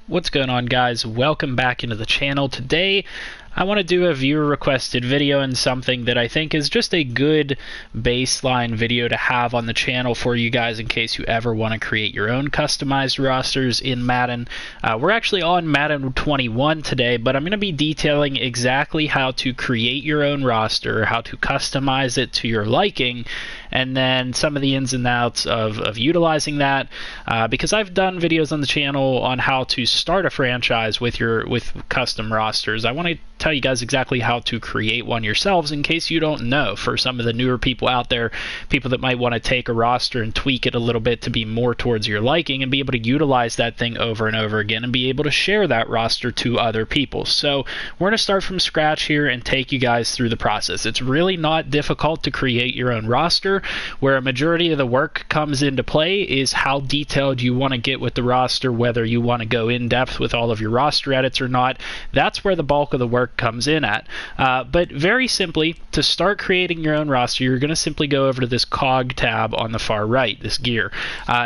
What's going on, guys? Welcome back into the channel. Today I want to do a viewer requested video and something that I think is just a good baseline video to have on the channel for you guys in case you ever want to create your own customized rosters in Madden. We're actually on Madden 21 today, but I'm going to be detailing exactly how to create your own roster, how to customize it to your liking, and then some of the ins and outs of utilizing that, because I've done videos on the channel on how to start a franchise with custom rosters. I want to tell you guys exactly how to create one yourselves in case you don't know. For some of the newer people out there, people that might want to take a roster and tweak it a little bit to be more towards your liking and be able to utilize that thing over and over again and be able to share that roster to other people. So we're going to start from scratch here and take you guys through the process. It's really not difficult to create your own roster. Where a majority of the work comes into play is how detailed you want to get with the roster, whether you want to go in depth with all of your roster edits or not. That's where the bulk of the work comes in at. But very simply, to start creating your own roster, you're going to simply go over to this cog tab on the far right, this gear.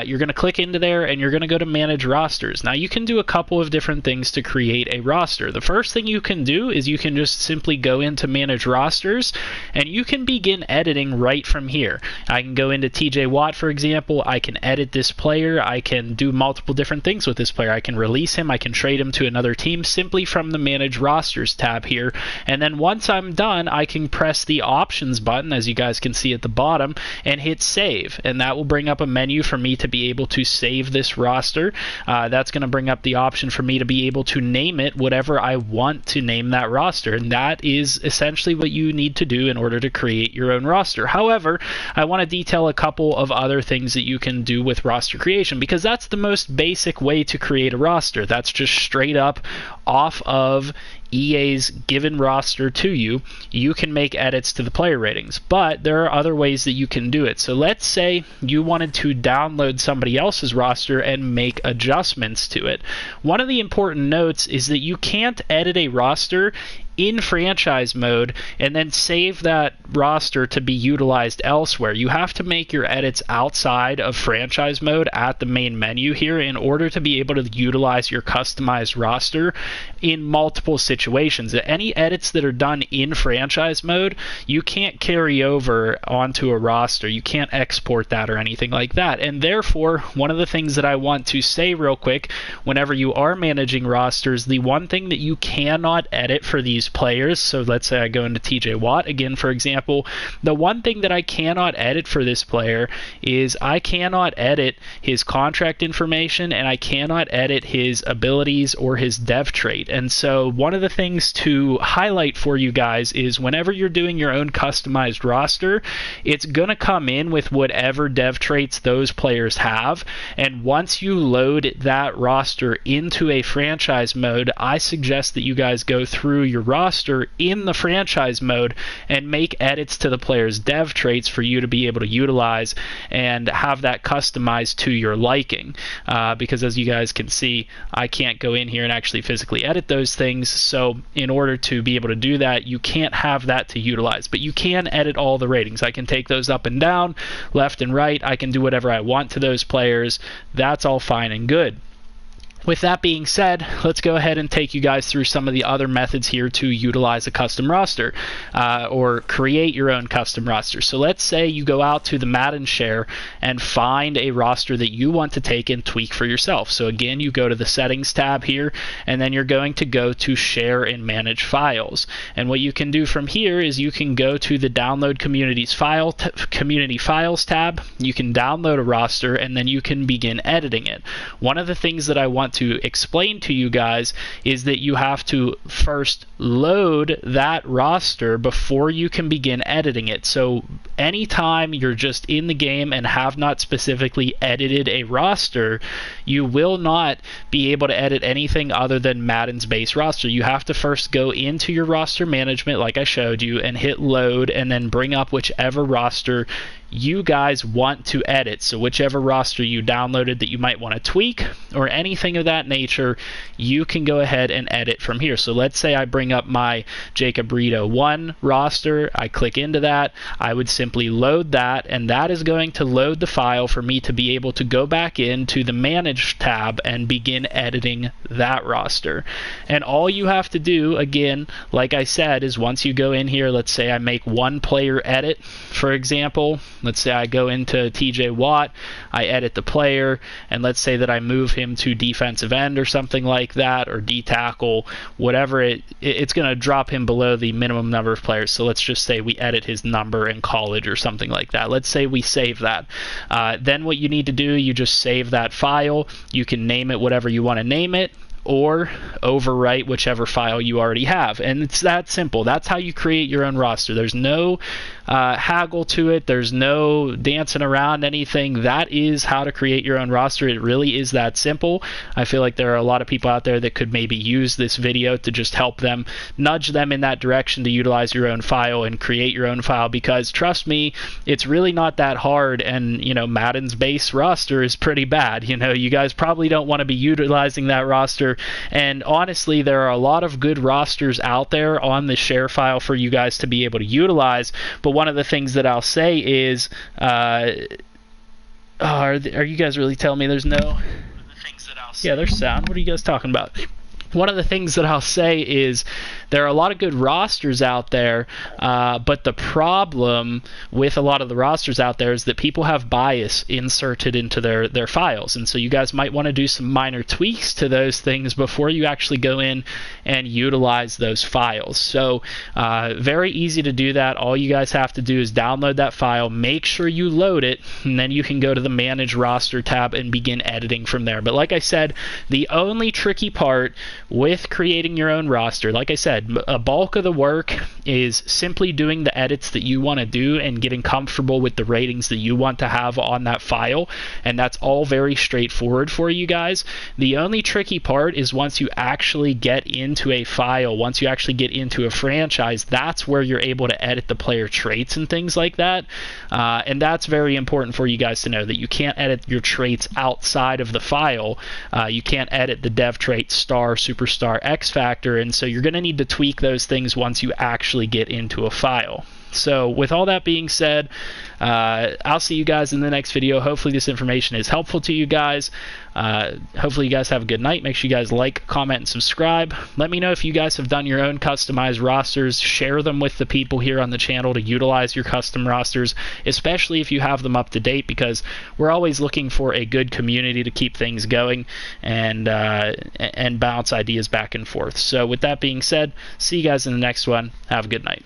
You're going to click into there and you're going to go to manage rosters. Now you can do a couple of different things to create a roster. The first thing you can do is you can just simply go into manage rosters and you can begin editing right from here. I can go into TJ Watt, for example. I can edit this player. I can do multiple different things with this player. I can release him. I can trade him to another team simply from the manage rosters tab here. And then once I'm done, I can press the options button, as you guys can see at the bottom, and hit save. And that will bring up a menu for me to be able to save this roster. That's going to bring up the option for me to be able to name it whatever I want to name that roster. And that is essentially what you need to do in order to create your own roster. However, I want to detail a couple of other things that you can do with roster creation, because that's the most basic way to create a roster. That's just straight up off of EA's given roster to you. You can make edits to the player ratings, but there are other ways that you can do it. So let's say you wanted to download somebody else's roster and make adjustments to it. One of the important notes is that you can't edit a roster in franchise mode and then save that roster to be utilized elsewhere. You have to make your edits outside of franchise mode at the main menu here in order to be able to utilize your customized roster in multiple situations. Any edits that are done in franchise mode, you can't carry over onto a roster. You can't export that or anything like that. And therefore, one of the things that I want to say real quick, whenever you are managing rosters, the one thing that you cannot edit for these players, so let's say I go into TJ Watt again, for example, the one thing that I cannot edit for this player is I cannot edit his contract information and I cannot edit his abilities or his dev trait. And so one of the things to highlight for you guys is whenever you're doing your own customized roster, it's going to come in with whatever dev traits those players have. And once you load that roster into a franchise mode, I suggest that you guys go through your roster in the franchise mode and make edits to the player's dev traits for you to be able to utilize and have that customized to your liking. Because as you guys can see, I can't go in here and actually physically edit those things. So in order to be able to do that, you can't have that to utilize, but you can edit all the ratings. I can take those up and down, left and right. I can do whatever I want to those players. That's all fine and good. With that being said, let's go ahead and take you guys through some of the other methods here to utilize a custom roster or create your own custom roster. So let's say you go out to the Madden share and find a roster that you want to take and tweak for yourself. So again, you go to the settings tab here and then you're going to go to share and manage files. And what you can do from here is you can go to the download community files tab. You can download a roster and then you can begin editing it. One of the things that I want to explain to you guys is that you have to first load that roster before you can begin editing it. So anytime you're just in the game and have not specifically edited a roster, you will not be able to edit anything other than Madden's base roster. You have to first go into your roster management like I showed you and hit load and then bring up whichever roster you guys want to edit. So whichever roster you downloaded that you might want to tweak or anything of that nature, you can go ahead and edit from here. So let's say I bring up my Jacob Reid 1 roster, I click into that, I would simply load that, and that is going to load the file for me to be able to go back into the Manage tab and begin editing that roster. And all you have to do, again, like I said, is once you go in here, let's say I make one player edit, for example, let's say I go into TJ Watt, I edit the player, and let's say that I move him to defensive end or something like that, or D-tackle, whatever, it's going to drop him below the minimum number of players. So let's just say we edit his number in college or something like that. Let's say we save that. Then what you need to do, you just save that file. You can name it whatever you want to name it, or overwrite whichever file you already have. And it's that simple. That's how you create your own roster. There's no haggle to it. There's no dancing around anything. That is how to create your own roster. It really is that simple. I feel like there are a lot of people out there that could maybe use this video to just help them, nudge them in that direction to utilize your own file and create your own file, because trust me, it's really not that hard. And Madden's base roster is pretty bad. You guys probably don't want to be utilizing that roster. And honestly, there are a lot of good rosters out there on the share file for you guys to be able to utilize. But one of the things that I'll say is, are you guys really telling me there's no? Yeah, there's sound. What are you guys talking about? One of the things that I'll say is there are a lot of good rosters out there, but the problem with a lot of the rosters out there is that people have bias inserted into their files. And so you guys might want to do some minor tweaks to those things before you actually go in and utilize those files. So very easy to do that. All you guys have to do is download that file, make sure you load it, and then you can go to the Manage Roster tab and begin editing from there. But like I said, the only tricky part with creating your own roster, like I said, a bulk of the work is simply doing the edits that you want to do and getting comfortable with the ratings that you want to have on that file, and that's all very straightforward for you guys. The only tricky part is once you actually get into a file, once you actually get into a franchise, that's where you're able to edit the player traits and things like that. And that's very important for you guys to know, that you can't edit your traits outside of the file. You can't edit the dev trait star, superstar, X factor, and so you're going to need to tweak those things once you actually get into a file. So with all that being said, I'll see you guys in the next video. Hopefully this information is helpful to you guys. Hopefully you guys have a good night. Make sure you guys like, comment, and subscribe. Let me know if you guys have done your own customized rosters. Share them with the people here on the channel to utilize your custom rosters, especially if you have them up to date, because we're always looking for a good community to keep things going and bounce ideas back and forth. So with that being said, see you guys in the next one. Have a good night.